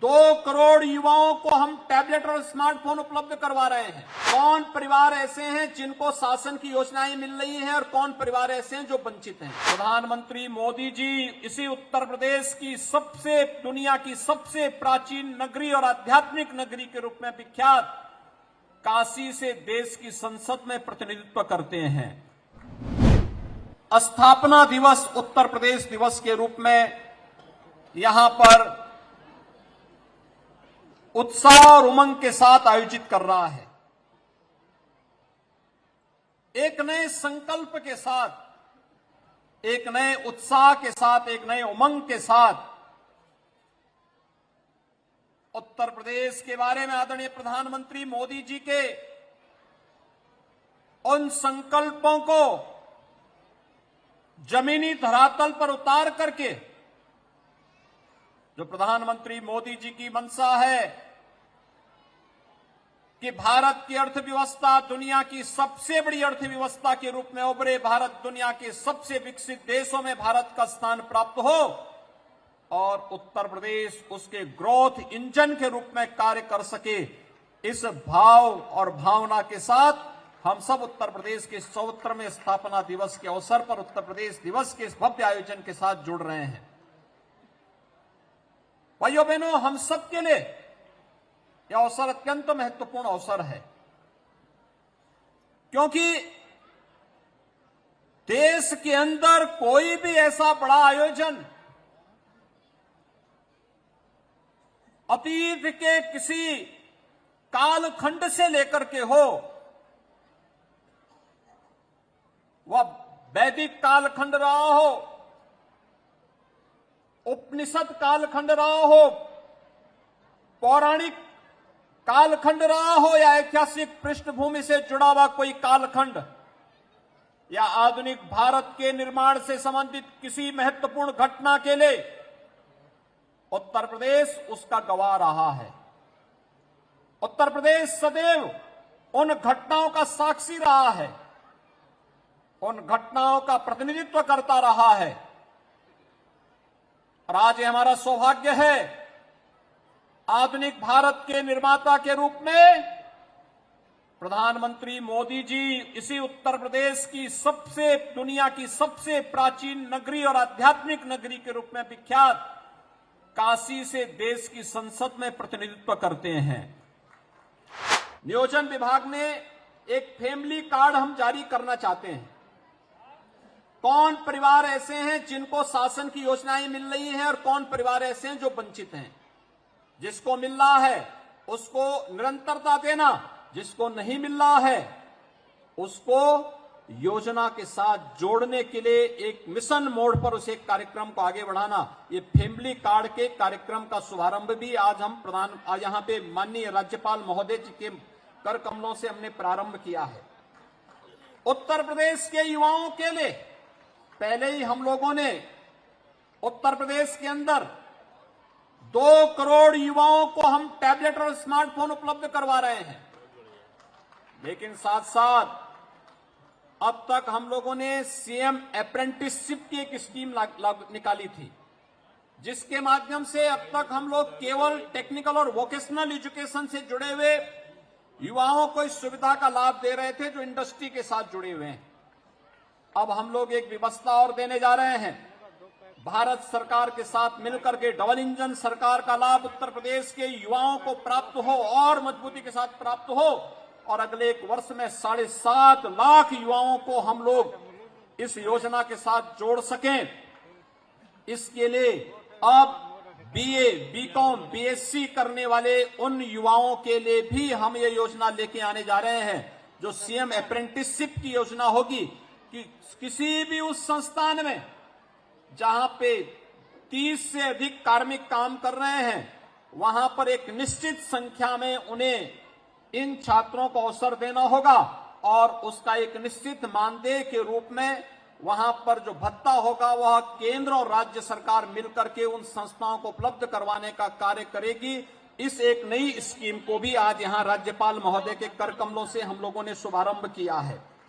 2 करोड़ युवाओं को हम टैबलेट और स्मार्टफोन उपलब्ध करवा रहे हैं। कौन परिवार ऐसे हैं जिनको शासन की योजनाएं मिल रही हैं और कौन परिवार ऐसे हैं जो वंचित हैं। प्रधानमंत्री मोदी जी इसी उत्तर प्रदेश की दुनिया की सबसे प्राचीन नगरी और आध्यात्मिक नगरी के रूप में विख्यात काशी से देश की संसद में प्रतिनिधित्व करते हैं। स्थापना दिवस उत्तर प्रदेश दिवस के रूप में यहां पर उत्साह और उमंग के साथ आयोजित कर रहा है। एक नए संकल्प के साथ, एक नए उत्साह के साथ, एक नए उमंग के साथ उत्तर प्रदेश के बारे में आदरणीय प्रधानमंत्री मोदी जी के उन संकल्पों को जमीनी धरातल पर उतार करके जो प्रधानमंत्री मोदी जी की मंशा है कि भारत की अर्थव्यवस्था दुनिया की सबसे बड़ी अर्थव्यवस्था के रूप में उभरे, भारत दुनिया के सबसे विकसित देशों में भारत का स्थान प्राप्त हो और उत्तर प्रदेश उसके ग्रोथ इंजन के रूप में कार्य कर सके, इस भाव और भावना के साथ हम सब उत्तर प्रदेश के 74वें स्थापना दिवस के अवसर पर उत्तर प्रदेश दिवस के इस भव्य आयोजन के साथ जुड़ रहे हैं। भाइयों बहनों, हम सबके लिए यह अवसर अत्यंत महत्वपूर्ण अवसर है, क्योंकि देश के अंदर कोई भी ऐसा बड़ा आयोजन अतीत के किसी कालखंड से लेकर के हो, वह वैदिक कालखंड रहा हो, उपनिषद कालखंड रहा हो, पौराणिक कालखंड रहा हो या ऐतिहासिक पृष्ठभूमि से जुड़ा हुआ कोई कालखंड या आधुनिक भारत के निर्माण से संबंधित किसी महत्वपूर्ण घटना के लिए उत्तर प्रदेश उसका गवाह रहा है। उत्तर प्रदेश सदैव उन घटनाओं का साक्षी रहा है, उन घटनाओं का प्रतिनिधित्व करता रहा है और आज ये हमारा सौभाग्य है आधुनिक भारत के निर्माता के रूप में प्रधानमंत्री मोदी जी इसी उत्तर प्रदेश की दुनिया की सबसे प्राचीन नगरी और आध्यात्मिक नगरी के रूप में विख्यात काशी से देश की संसद में प्रतिनिधित्व करते हैं। नियोजन विभाग ने एक फैमिली कार्ड हम जारी करना चाहते हैं। कौन परिवार ऐसे हैं जिनको शासन की योजनाएं मिल रही हैं और कौन परिवार ऐसे हैं जो वंचित हैं। जिसको मिल रहा है उसको निरंतरता देना, जिसको नहीं मिल रहा है उसको योजना के साथ जोड़ने के लिए एक मिशन मोड पर उस एक कार्यक्रम को आगे बढ़ाना। ये फैमिली कार्ड के कार्यक्रम का शुभारंभ भी आज यहां पे माननीय राज्यपाल महोदय जी के कर कमलों से हमने प्रारंभ किया है। उत्तर प्रदेश के युवाओं के लिए पहले ही हम लोगों ने उत्तर प्रदेश के अंदर 2 करोड़ युवाओं को हम टैबलेट और स्मार्टफोन उपलब्ध करवा रहे हैं, लेकिन साथ साथ अब तक हम लोगों ने सीएम अप्रेंटिसशिप की एक स्कीम निकाली थी, जिसके माध्यम से अब तक हम लोग केवल टेक्निकल और वोकेशनल एजुकेशन से जुड़े हुए युवाओं को इस सुविधा का लाभ दे रहे थे जो इंडस्ट्री के साथ जुड़े हुए हैं। अब हम लोग एक व्यवस्था और देने जा रहे हैं। भारत सरकार के साथ मिलकर के डबल इंजन सरकार का लाभ उत्तर प्रदेश के युवाओं को प्राप्त हो और मजबूती के साथ प्राप्त हो और अगले 1 वर्ष में 7.5 लाख युवाओं को हम लोग इस योजना के साथ जोड़ सकें। इसके लिए अब बीए, बीकॉम, बीएससी करने वाले उन युवाओं के लिए भी हम ये योजना लेके आने जा रहे हैं, जो सीएम अप्रेंटिसशिप की योजना होगी कि किसी भी उस संस्थान में जहां पे 30 से अधिक कार्मिक काम कर रहे हैं, वहां पर एक निश्चित संख्या में उन्हें इन छात्रों को अवसर देना होगा और उसका एक निश्चित मानदेय के रूप में वहां पर जो भत्ता होगा वह केंद्र और राज्य सरकार मिलकर के उन संस्थाओं को उपलब्ध करवाने का कार्य करेगी। इस एक नई स्कीम को भी आज यहां राज्यपाल महोदय के कर कमलों से हम लोगों ने शुभारंभ किया है।